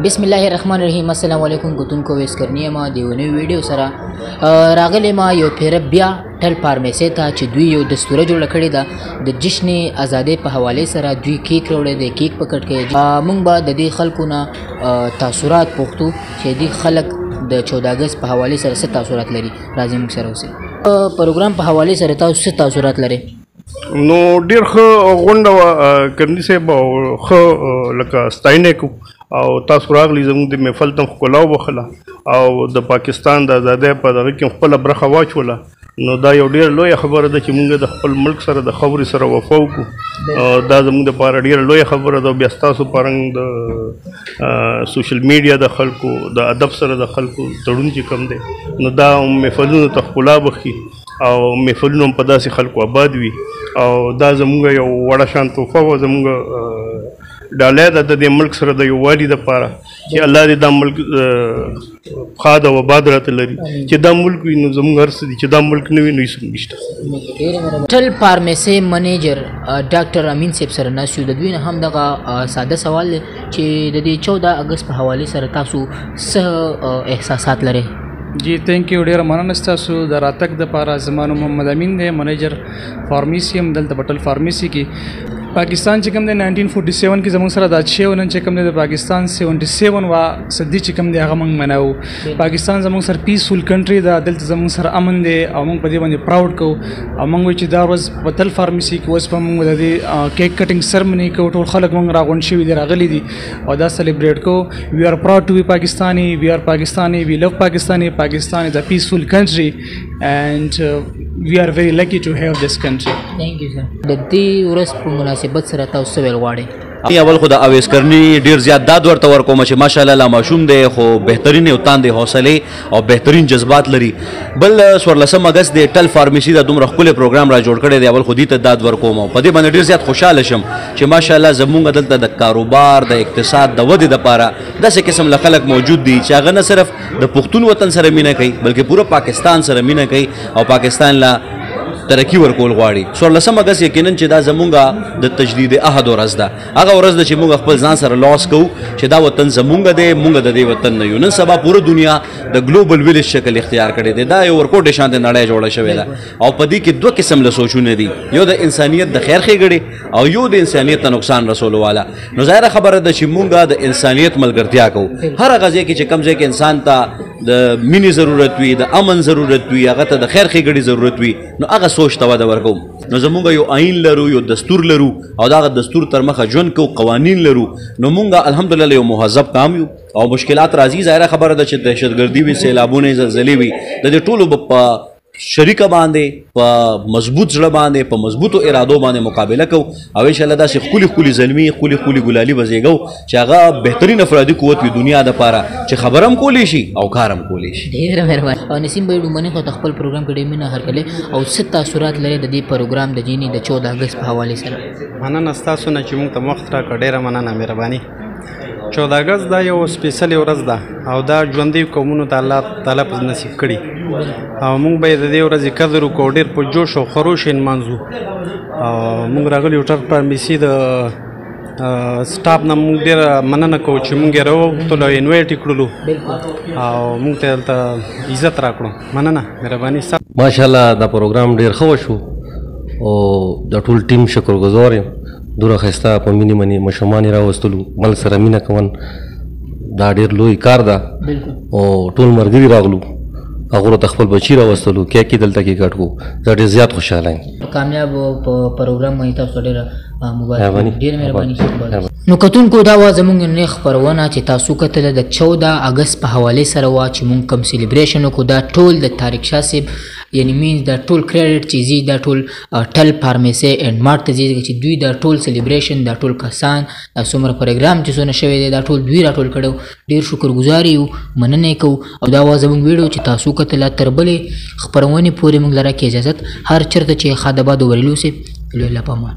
بسم الله الرحمن الرحیم. السلام علیکم کتونکو ویس کرنی ما دیونی ویډیو سره راغلی ما یو پیر بیا ټل فارمیسي ته چې دوی یو دستوره جوړه کړې ده د جشن آزادۍ په حوالې سره. دوی کیک راوړی دی، کیک په کټ کې موږ به د دې خلکو نه تاثرات پوښتو چې دې خلک د 14 اګست په حوالې سره څه تاثرات لري. راځئ موږ سره اوسئ. پروګرام په حوالې سره تاسو څه تاثرات لري؟ نو ډېر ښه غونډه وه کرني صاحب، او ښه لکه ستاینه یې کوو او تاسو راغلي زموږ د محفل ته ښکلا وبخله او د پاکستان د ازادۍ په دغه کې خپله برخه واچوله. نو دا یو ډېره لویه خبره ده چې موږ د خپل ملک سره د خاورې سره وفا وکړو. دا زموږ دپاره ډېره لویه خبره ده. بیا ستاسو په رنګ د سوشل میډیا د خلکو د ادب سره د خلکو تړون چې کوم دی، نو دا محفلونو ته ښکلا بخي او محفلونه هم په داسې خلکو آباد وي. او دا زموږ یو وړه شان تحفه وه، زموږ ډالۍ ده د دې ملک سره د یووالي دپاره چې الله دې دا ملک ښاد او آباد راته لري. چې دا ملک وي نو زموږ هر څه دي، چې دا ملک نه وي نو هېڅ هم نشته. ټل فارمیسي منیجر ډاکټر امین صاحب سره ناست یو. د دوی نه هم دغه ساده سوال دی چې د دې 14 اګست په حوالې سره تاسو څه احساسات لرئ؟ جی تھینک یو، ډیره مننه ستاسو د راتګ دپاره. زما نوم محمد امین دی، منیجر فارمیسي یم دلته په ټل فارمیسي کې. پاکستان چې کوم دی 1947 کې زموږ سره دا شی و، نن چې کوم دی د پاکستان 77 وا صدي چې کوم دی هغه موږ مناو. پاکستان زموږ سره پیسفول کنټري ده، دلته زموږ سره امن دی او موږ په دې باندې پراود کوو. او موږ وایو چې دا ورځ په ټل فارمیسي کې اوس به موږ د دې کیک کټینګ سرمني کوو. ټول خلک موږ راغونډ شوي دي، راغلي دي او دا سلیبریټ کوو. وی آر پراود ټو بی پاکستانی، وی آر پاکستانی، وی لو پاکستانی. Pakistan is a peaceful country and we are very lucky to have this country. Thank you sir. د دې ورځ په مناسبت سره تاسو څه ویل غواړئ؟ اول خو د اویس کرني ډیر زیات داد ورته ورکوم چې ماشاءالله لا ماشوم دی، خو بهترین یو تاندې حوصله او بهترین جذبات لري. بل 14 اګست د ټل فارمیسي د دومره ښکلی پروګرام را جوړ کړی دی. اول خو دې ته داد ورکوم او په دې باندې ډیر زیات خوشحاله شم چې ماشاءالله زموږ دلته د کاروبار د اقتصاد د ودې دپاره داسې قسم له خلک موجود دي چې هغه نه صرف د پښتون وطن سره مینه کوي بلکې پوره پاکستان سره مینه کوي او پاکستان لا ترقی ورکول غواړي. 14 اګست یقینا چې دا زمونږ د تجدید عهد ورځ ده. هغه ورځ ده چې موږ خپل ځان سره لاس کوو چې دا وطن زمونږ دی، موږ د دې وطن نه یو. نن سبا پوره دنیا د ګلوبل ویلیج شکل اختیار کړی دی. دا یو ورکوټ شان د نړۍ جوړه شوې ده او په دې کې دوه قسم له سوچونه دي، یو د انسانیت د خیر ښېګړې او یو د انسانیت ته نقصان رسولو والا. نو ظاهره خبره ده چې موږ د انسانیت ملګرتیا کوو. هر هغه ځای کې چې کوم ځای کې انسان ته د مینې ضرورت وي، د امن ضرورت وي، هغه ته د خیر ښېګړې ضرورت وي، نو هغه سوچ ته وده ورکوو. نو زمونږ یو آئین لرو، یو دستور لرو او دغه دستور تر مخه ژوند کوو، قوانین لرو. نو مونږ الحمدلله یو مهذب قام یو او مشکلات راځي. ظاهره خبره ده چې دهشتګردي وي، سیلابونه، زلزلې وي، د دې ټولو په شریکه باندې په مضبوط زړه باندې په مضبوطو ارادو باندې مقابله کوو او انشاءالله داسې ښکلي ښکلي زلمي ښکلي ښکلي ګلالي به زیږو چې هغه بهترین افرادي قوت وي دنیا دپاره چې خبره هم کولی شي او کار هم کولی شي. ډېره مهرباني. او نسیم بھائی ډومنې خو ته خپل پروګرام کې ډېر مینه هرکلی او څه تاثرات لري د دې پروګرام د جیني د 14 اګست په حوالې سره؟ مننه ستاسو نه چې موږ ته وخت راکړ، ډېره مننه، مهرباني. 14 اګست دا یو سپیشلي ورځ ده او دا ژوندي قومونو ته الله تعالی په نصیب کړي او موږ به د دې ورځې قدر وکړو، ډېر په جوش او خروش یې نمانځو. او موږ راغلي یو ټل فارمیسي د سټاف نه موږ ډېره مننه کوو چې موږ یې راوغوښتلو او انوایټ یې کړلو او موږ ته دلته عزت راکړو. مننه، مهرباني. ماشاءالله دا پروګرام ډېر ښه وشو او د ټول ټیم شکرګزار یم. دومره ښایسته په مینې منې ماشومان یې راوستلو، ملک سره مینه کول دا ډېر لوی کار ده او ټول ملګري راغلو، هغو ته خپل بچي راوستلو، کیک یې دلته کې کټ کړو. زه ډېر زیات خوشحاله یم. کامیاب په پروګرام باندې تاسو ډېره مبارکي. ډېره مهرباني. نو کتونکو دا وه زموږ نننۍ خپرونه چې تاسو کتله د 14 اګست په حوالې سره وه چې موږ کوم سیلیبریشن وکړو. دا ټول د طارق شاه صاحب یعنی مینز دا ټول کریډټ چې ځي دا ټول ټل فارمیسي اینډ مارټ ته ځي چې دوی دا ټول سیلیبریشن دا ټول کسان دا څومره پروګرام چې څونه شوی دی دا ټول دوی راټول کړی. ډېر شکرګزار یو، مننه یې کوو. او دا وه زموږ ویډیو چې تاسو کتله. تر بلې خپرونې پورې موږ لره کې اجازت هر چېرته چې خادباد ورلو سي لوی الله پامان.